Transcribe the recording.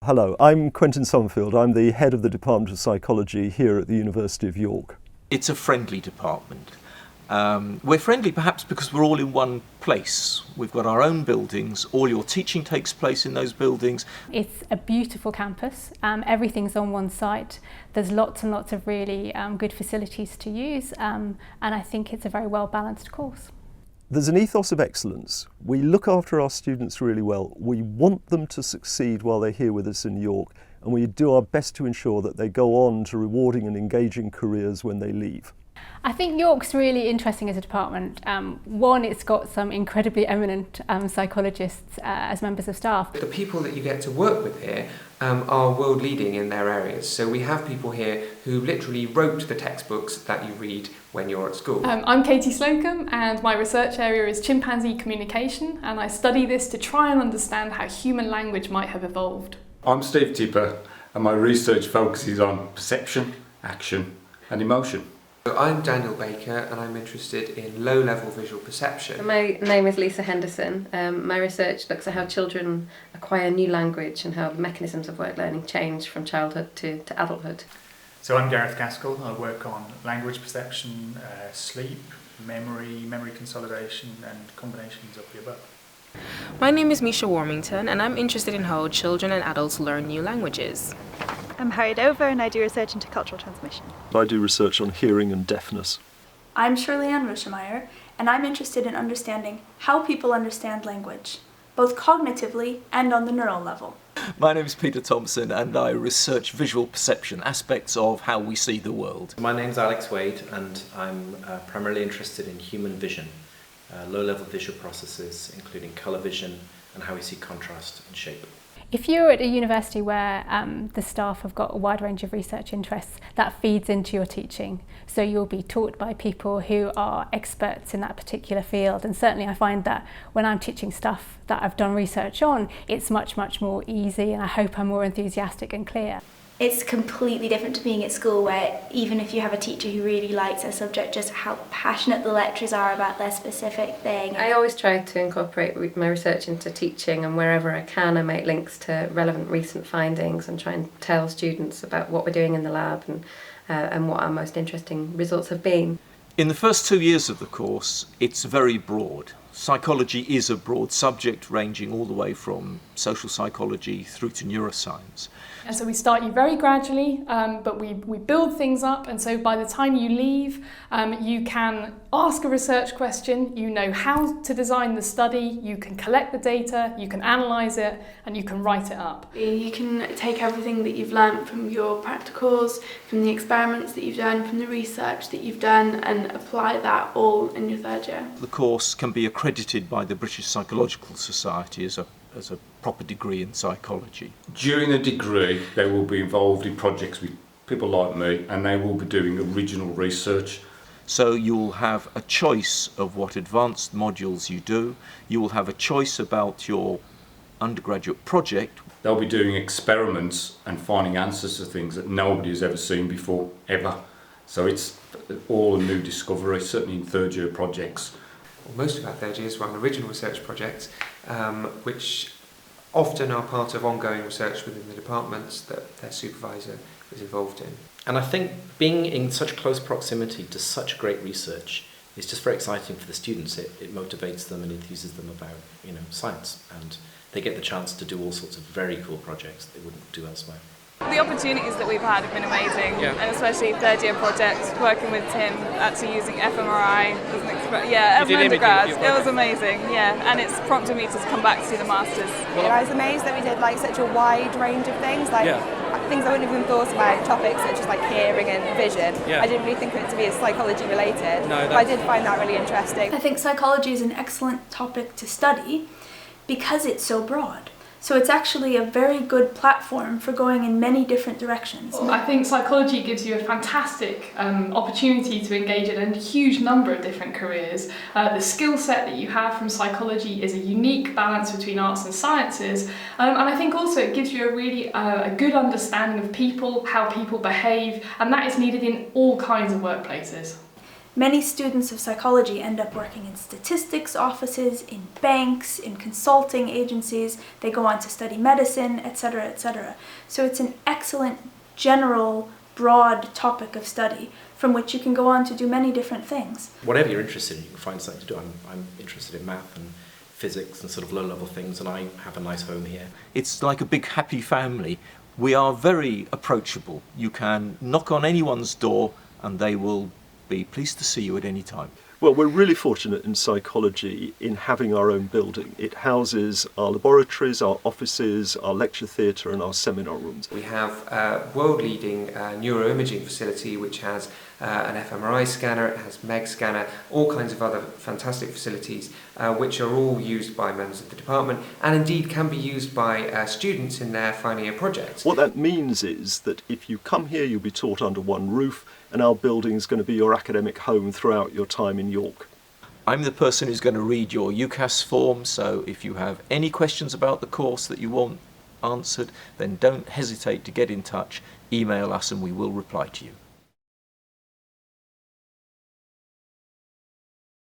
Hello, I'm Quentin Sommerfield. I'm the head of the Department of Psychology here at the University of York. It's a friendly department. We're friendly perhaps because we're all in one place. We've got our own buildings, all your teaching takes place in those buildings. It's a beautiful campus, everything's on one site. There's lots and lots of really good facilities to use, and I think it's a very well balanced course. There's an ethos of excellence. We look after our students really well. We want them to succeed while they're here with us in York, and we do our best to ensure that they go on to rewarding and engaging careers when they leave. I think York's really interesting as a department. One, it's got some incredibly eminent psychologists as members of staff. The people that you get to work with here are world leading in their areas. So we have people here who literally wrote the textbooks that you read when you're at school. I'm Katie Slocum, and my research area is chimpanzee communication, and I study this to try and understand how human language might have evolved. I'm Steve Tipper, and my research focuses on perception, action and emotion. So I'm Daniel Baker, and I'm interested in low-level visual perception. My name is Lisa Henderson. My research looks at how children acquire new language and how the mechanisms of word learning change from childhood to adulthood. So I'm Gareth Gaskell. I work on language perception, sleep, memory consolidation and combinations of the above. My name is Misha Warmington, and I'm interested in how children and adults learn new languages. I'm Harry Dover, and I do research into cultural transmission. I do research on hearing and deafness. I'm Shirley-Ann Ruschemeyer, and I'm interested in understanding how people understand language, both cognitively and on the neural level. My name is Peter Thompson, and I research visual perception, aspects of how we see the world. My name's Alex Wade, and I'm primarily interested in human vision, low-level visual processes, including colour vision and how we see contrast and shape. If you're at a university where the staff have got a wide range of research interests, that feeds into your teaching. So you'll be taught by people who are experts in that particular field. And certainly I find that when I'm teaching stuff that I've done research on, it's much, much more easy, and I hope I'm more enthusiastic and clear. It's completely different to being at school, where even if you have a teacher who really likes their subject, just how passionate the lecturers are about their specific thing. I always try to incorporate my research into teaching, and wherever I can I make links to relevant recent findings and try and tell students about what we're doing in the lab and what our most interesting results have been. In the first 2 years of the course, it's very broad. Psychology is a broad subject, ranging all the way from social psychology through to neuroscience. And so we start you very gradually, but we build things up, and so by the time you leave, you can ask a research question, you know how to design the study, you can collect the data, you can analyse it, and you can write it up. You can take everything that you've learned from your practicals, from the experiments that you've done, from the research that you've done, and apply that all in your third year. The course can be accredited by the British Psychological Society as a proper degree in psychology. During the degree, they will be involved in projects with people like me, and they will be doing original research. So you'll have a choice of what advanced modules you do. You will have a choice about your undergraduate project. They'll be doing experiments and finding answers to things that nobody has ever seen before, ever. So it's all a new discovery, certainly in third year projects. Well, most of our third years run original research projects, which often are part of ongoing research within the departments that their supervisor is involved in. And I think being in such close proximity to such great research is just very exciting for the students. It motivates them and enthuses them about science, and they get the chance to do all sorts of very cool projects they wouldn't do elsewhere. The opportunities that we've had have been amazing, and especially third year projects, working with Tim, actually using fMRI as an undergrad. It was amazing, and it's prompted me to come back to do the Masters. I was amazed that we did such a wide range of things, things I wouldn't have even thought about, topics such as hearing and vision. I didn't really think of it to be as psychology related, but I did find that really interesting. I think psychology is an excellent topic to study because it's so broad. So it's actually a very good platform for going in many different directions. I think psychology gives you a fantastic opportunity to engage in a huge number of different careers. The skill set that you have from psychology is a unique balance between arts and sciences, and I think also it gives you a really a good understanding of people, how people behave, and that is needed in all kinds of workplaces. Many students of psychology end up working in statistics offices, in banks, in consulting agencies. They go on to study medicine, etc., etc. So it's an excellent, general, broad topic of study from which you can go on to do many different things. Whatever you're interested in, you can find something to do. I'm interested in math and physics and sort of low-level things, and I have a nice home here. It's like a big happy family. We are very approachable. You can knock on anyone's door and they will be pleased to see you at any time. Well, we're really fortunate in psychology in having our own building. It houses our laboratories, our offices, our lecture theatre and our seminar rooms. We have a world-leading neuroimaging facility which has an fMRI scanner, it has MEG scanner, all kinds of other fantastic facilities which are all used by members of the department and indeed can be used by students in their final year projects. What that means is that if you come here, you'll be taught under one roof, and our building is going to be your academic home throughout your time in York. I'm the person who's going to read your UCAS form, so if you have any questions about the course that you want answered, then don't hesitate to get in touch, email us and we will reply to you.